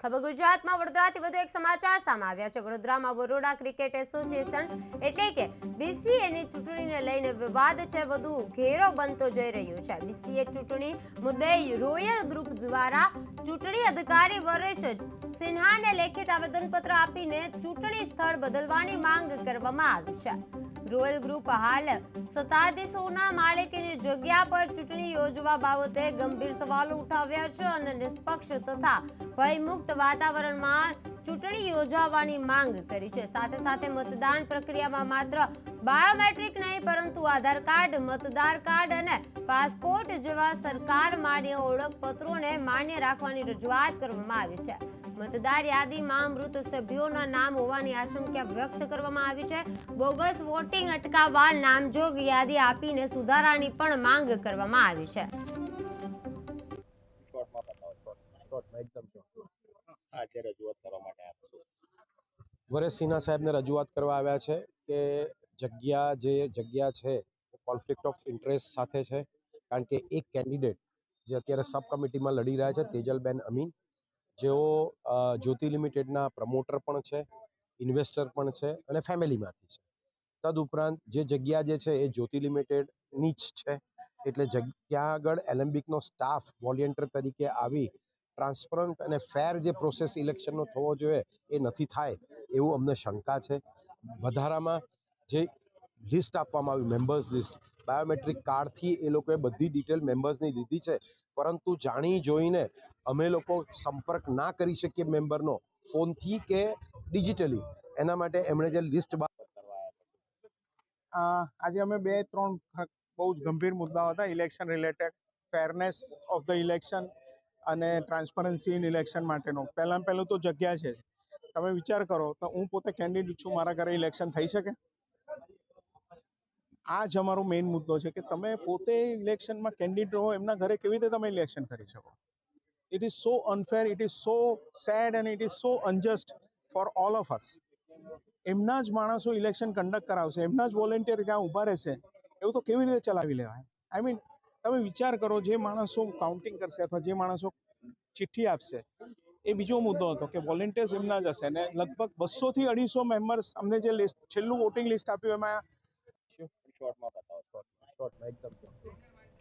ખબર ગુજરાતમાં વડોદરાથી વધુ એક સમાચાર સામે આવ્યા છે। વડોદરામાં બરોડા ક્રિકેટ એસોસિએશન એટલે કે બીસીએની ચૂંટણીને લઈને વિવાદ છે વધુ ઘેરો બનતો જઈ રહ્યો છે। બીસીએ ચૂંટણી મુદ્દે રોયલ ગ્રુપ દ્વારા ચૂંટણી અધિકારી વરેશ સિન્હાને લેખિત આવેદનપત્ર આપીને ચૂંટણી સ્થળ બદલવાની માંગ કરવામાં આવી છે। રોયલ ગ્રુપ હાલ સત્તાધીશોના માલિકીની જગ્યા પર ચૂંટણી યોજવા બાબતે ગંભીર સવાલો ઉઠાવ્યા છે અને નિષ્પક્ષ તથા ભયમુક્ત વાતાવરણમાં ચૂંટણી યોજવાની માંગ કરી છે। સાથે સાથે મતદાન પ્રક્રિયામાં માત્ર બાયોમેટ્રિક નહીં પરંતુ આધાર કાર્ડ, મતદાર કાર્ડ અને પાસપોર્ટ જેવા સરકાર માન્ય ઓળખપત્રોને માન્ય રાખવાની રજૂઆત કરવામાં આવી છે। મતદાર યાદીમાં મૃત સભ્યોના નામ હોવાની આશંકા વ્યક્ત કરવામાં આવી છે। બોગસ વોટિંગ અટકાવવા નામજોગ યાદી આપીને સુધારાની પણ માંગ કરવામાં આવી છે। વરેશ સિન્હા સાહેબને રજૂઆત કરવા આવ્યા છે કે જગ્યા છે કોન્ફ્લિક્ટ ઓફ ઇન્ટરેસ્ટ સાથે છે, કારણ કે એક કેન્ડિડેટ જે અત્યારે સબ કમિટીમાં લડી રહ્યા છે તેજલબેન અમીન, જેઓ જ્યોતિ લિમિટેડના પ્રમોટર પણ છે, ઇન્વેસ્ટર પણ છે અને ફેમિલીમાંથી છે। તદુપરાંત જે જગ્યા જે છે એ જ્યોતિ લિમિટેડની જ છે, એટલે ત્યાં આગળ એલેમ્બિકનો સ્ટાફ વોલેન્ટિયર તરીકે આવી ટ્રાન્સપરન્ટ અને ફેર જે પ્રોસેસ ઇલેક્શનનો થવો જોઈએ એ નથી થાય એવું અમને શંકા છે। વધારામાં જે લિસ્ટ આપવામાં આવ્યું મેમ્બર્સ લિસ્ટ, બાયોમેટ્રિક કાર્ડથી એ લોકોએ બધી ડિટેલ મેમ્બર્સની લીધી છે, પરંતુ જાણી જોઈને અમે લોકો સંપર્ક ના કરી શકીએ મેમ્બરનો ફોનથી કે ડિજિટલી, એના માટે એમણે જે લિસ્ટ આજે અમે 2-3 બહુ જ ગંભીર મુદ્દાઓ હતા election related, fairness of the election અને ટ્રાન્સપરન્સી ઇન ઇલેક્શન માટેનો। પહેલું તો જગ્યા છે। તમે વિચાર કરો તો હું પોતે કેન્ડિડેટ છું, મારા ઘરે ઇલેક્શન થઈ શકે? આ જ અમારો મેઇન મુદ્દો છે કે તમે પોતે ઇલેક્શનમાં કેન્ડિડેટ રહો, એમના ઘરે કેવી રીતે તમે ઇલેક્શન કરી શકો? It is so unfair, it is so sad and it is so unjust for all of us. એમના જ માણસો ઇલેક્શન કન્ડક્ટ કરાવશે, એમના જ વોલેન્ટિયર ત્યાં ઊભા રહેશે, એવું તો કેવી રીતે ચલાવી લેવાય? આઈ મીન, તમે વિચાર કરો, જે માણસો કાઉન્ટિંગ કરશે અથવા જે માણસો ચિઠ્ઠી આપશે, એ બીજો મુદ્દો હતો કે વોલેન્ટિયર્સ એમના જ હશે ને લગભગ 200 થી 250 મેમ્બર્સ, અમને જે લિસ્ટ છેલ્લું વોટિંગ લિસ્ટ આપ્યું એમાં